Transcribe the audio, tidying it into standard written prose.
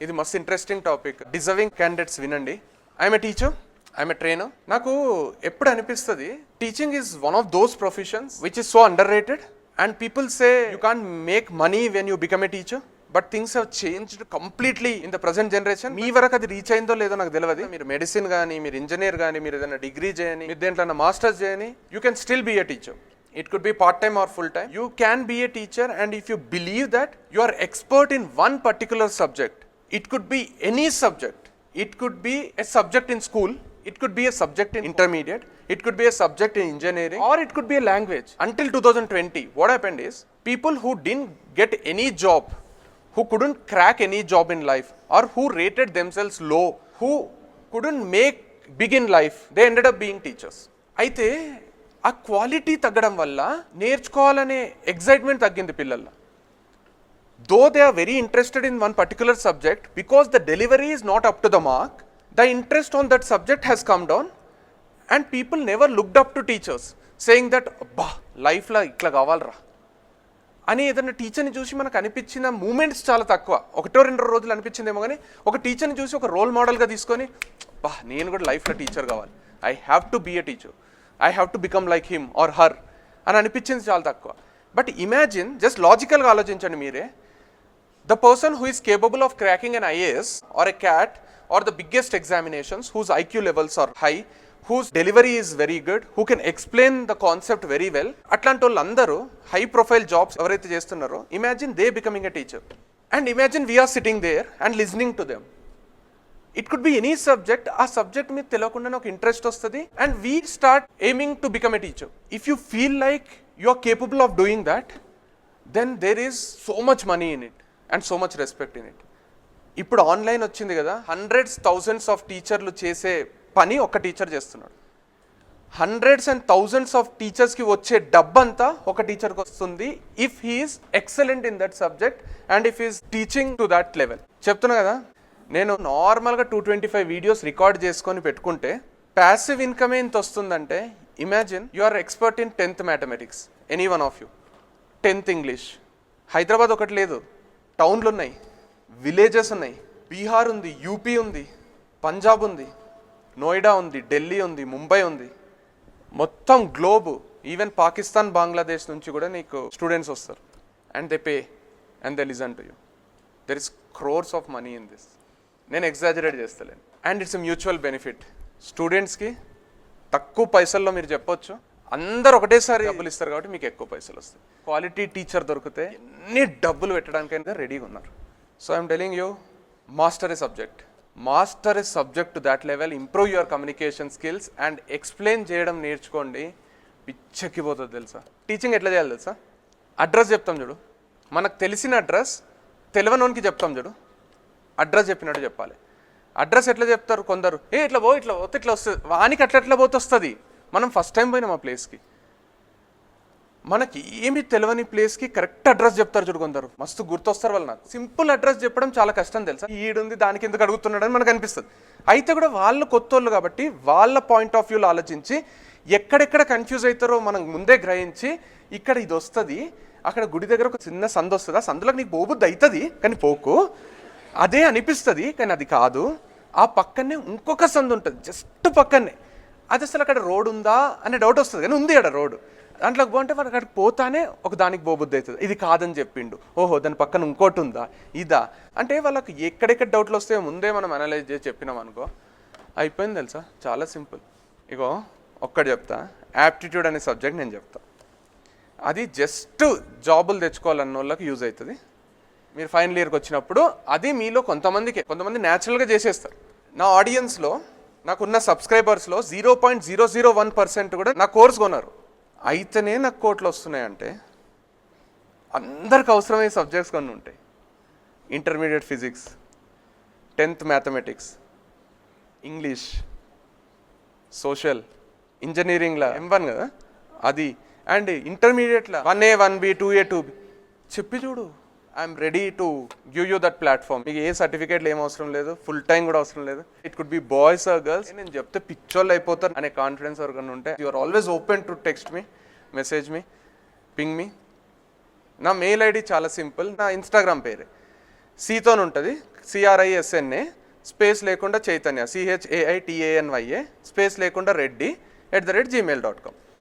ఇది మస్త్ interesting topic. Deserving candidates వినండి. I'm a teacher, I'm a trainer. నాకు ఎప్పుడు అనిపిస్తుంది teaching is one of those professions which is so underrated and people say you can't make money when you become a teacher. But things have changed completely in the present generation. మీ వరకు అది reach అయిందో లేదో నాకు తెలియదు. మీరు medicine కానీ, మీరు ఇంజనీర్ కానీ, మీరు ఏదైనా డిగ్రీ చేయని, మీరు దేంట్లో మాస్టర్స్ చేయని, you can still be a teacher. It could be part-time or full-time. You can be a teacher, and if you believe that you are expert in one particular subject, it could be any subject. It could be a subject in school, it could be a subject in intermediate, it could be a subject in engineering, or it could be a language. Until 2020, what happened is, people who didn't get any job, who couldn't crack any job in life, or who rated themselves low, who couldn't make big in life, they ended up being teachers. అయితే ఆ quality తగ్గడం వల్ల నేర్చుకోవాలనే excitement తగ్గింది పిల్లల్లో. Though they are very interested in one particular subject, because the delivery is not up to the mark, the interest on that subject has come down and people never looked up to teachers saying that అబ్బా లైఫ్లో ఇట్లా కావాలరా అని ఏదైనా టీచర్ని చూసి మనకు అనిపించిన మూమెంట్స్ చాలా తక్కువ. ఒకటో రెండో రోజులు అనిపించిందేమో కానీ ఒక టీచర్ని చూసి ఒక రోల్ మోడల్గా తీసుకొని బా నేను కూడా లైఫ్లో టీచర్ కావాలి, I have to be a teacher, I have to become like him or her అని అనిపించింది చాలా తక్కువ. బట్ ఇమాజిన్, జస్ట్ లాజికల్గా ఆలోచించండి మీరే, the person who is capable of cracking an IAS or a CAT or the biggest examinations, whose IQ levels are high, whose delivery is very good, who can explain the concept very well, అట్లాంటి వాళ్ళందరూ high profile jobs ఎవరైతే చేస్తున్నారో imagine they becoming a teacher. And imagine we are sitting there and listening to them. It could be any subject. ఆ subject మీద తెలియకుండానే ఒక interest వస్తుంది and we start aiming to become a teacher. If you feel like you are capable of doing that, then there is so much money in it and so much respect in it. ఇప్పుడు online వచ్చింది కదా, hundreds thousands of టీచర్లు చేసే పని ఒక teacher చేస్తున్నాడు. Hundreds and thousands of టీచర్స్కి వచ్చే డబ్బంతా ఒక టీచర్కి వస్తుంది if he is excellent in that subject and if is teaching to that level. చెప్తున్నా కదా, నేను నార్మల్గా 225 వీడియోస్ రికార్డ్ చేసుకొని పెట్టుకుంటే ప్యాసివ్ ఇన్కమ్ ఎంత వస్తుందంటే, imagine you are expert in 10th mathematics, any one of you, 10th English. Hyderabad ఒకటి లేదు, టౌన్లు ఉన్నాయి, విలేజెస్ ఉన్నాయి, బీహార్ ఉంది, యూపీ ఉంది, పంజాబ్ ఉంది, నోయిడా ఉంది, ఢిల్లీ ఉంది, ముంబై ఉంది, మొత్తం గ్లోబ్, ఈవెన్ పాకిస్తాన్, బంగ్లాదేశ్ నుంచి కూడా నీకు స్టూడెంట్స్ వస్తారు and they pay and they listen to you. There is crores of money in this. నేను ఎగ్జాజరేట్ చేస్తలేను. And it's mutual benefit. స్టూడెంట్స్కి తక్కువ పైసల్లో మీరు చెప్పొచ్చు, అందరు ఒకటేసారి డబ్బులు ఇస్తారు కాబట్టి మీకు ఎక్కువ పైసలు వస్తాయి. క్వాలిటీ టీచర్ దొరికితే ఎన్ని డబ్బులు పెట్టడానికైనా రెడీగా ఉన్నారు. So I'm telling you, master A subject, master A subject to that level, improve your communication skills and explain చేయడం నేర్చుకోండి. పిచ్చెక్కిపోతుంది తెలుసా. టీచింగ్ ఎట్లా చేయాలి తెలుసా? అడ్రస్ చెప్తాం చూడు, మనకు తెలిసిన అడ్రస్ తెలియనోనికి చెప్తాం చూడు, అడ్రస్ చెప్పినట్టు చెప్పాలి. అడ్రస్ ఎట్లా చెప్తారు కొందరు, ఇట్లా పో, ఇట్లా పోతే ఇట్లా వస్తుంది, వానికి అట్లా పోతే వస్తుంది. మనం ఫస్ట్ టైం పోయినాం ఆ ప్లేస్కి, మనకి ఏమి తెలియని ప్లేస్కి కరెక్ట్ అడ్రస్ చెప్తారు చూడు కొందరు, మస్తు గుర్తొస్తారు వాళ్ళు. నాకు సింపుల్ అడ్రస్ చెప్పడం చాలా కష్టం తెలుసా. ఈడుంది దానికి ఎందుకు అడుగుతున్నాడు అని మనకు అనిపిస్తుంది. అయితే కూడా వాళ్ళు కొత్త వాళ్ళు కాబట్టి వాళ్ళ పాయింట్ ఆఫ్ వ్యూలో ఆలోచించి ఎక్కడెక్కడ కన్ఫ్యూజ్ అవుతారో మనం ముందే గ్రహించి, ఇక్కడ ఇది వస్తుంది, అక్కడ గుడి దగ్గర ఒక చిన్న సందు వస్తుంది, ఆ సందులోకి నీకు పోబుద్ది అవుతుంది కానీ పోకు, అదే అనిపిస్తుంది కానీ అది కాదు, ఆ పక్కనే ఇంకొక సందు ఉంటుంది జస్ట్ పక్కనే, అది అసలు అక్కడ రోడ్ ఉందా అనే డౌట్ వస్తుంది కానీ ఉంది అక్కడ రోడ్డు, దాంట్లోకి పోంటే వాళ్ళు అక్కడికి పోతానే ఒక దానికి పోబుద్ది అవుతుంది, ఇది కాదని చెప్పిండు, ఓహో దాని పక్కన ఇంకోటి ఉందా ఇదా అంటే వాళ్ళకి ఎక్కడెక్కడ డౌట్లు వస్తాయో ముందే మనం అనలైజ్ చేసి చెప్పినాం అనుకో, అయిపోయింది తెలుసా. చాలా సింపుల్. ఇగో ఒక్కటి చెప్తా, యాప్టిట్యూడ్ అనే సబ్జెక్ట్ నేను చెప్తా. అది జస్ట్ జాబులు తెచ్చుకోవాలన్న వాళ్ళకి యూజ్ అవుతుంది. మీరు ఫైనల్ ఇయర్కి వచ్చినప్పుడు అది మీలో కొంతమంది న్యాచురల్గా చేసేస్తారు. నా ఆడియన్స్లో నాకున్న సబ్స్క్రైబర్స్లో 0.001% కూడా నా కోర్స్ కొన్నారు. అయితేనే నాకు కోట్లు వస్తున్నాయంటే అందరికి అవసరమైన సబ్జెక్ట్స్ కొన్ని ఉంటాయి. Intermediate physics, 10th mathematics, English, social, ఇంజనీరింగ్లో M1 కదా అది, అండ్ ఇంటర్మీడియట్లో 1A 1B 2A 2B చెప్పి చూడు. I'm ready to give you that platform. మీకు ఏ సర్టిఫికేట్లు ఏం అవసరం లేదు, ఫుల్ టైం కూడా అవసరం లేదు. It could be boys or girls. నేను చెప్తే పిచ్చోళ్ళు అయిపోతారు అనే కాన్ఫిడెన్స్ ఎవరికైనా ఉంటే, you are always open to text me, message me, ping me. నా మెయిల్ ఐడి చాలా సింపుల్, నా ఇన్స్టాగ్రామ్ పేరే సీతోని ఉంటుంది, CRISNA స్పేస్ లేకుండా చైతన్య CHAITANYA స్పేస్ లేకుండా రెడ్డి @gmail.com.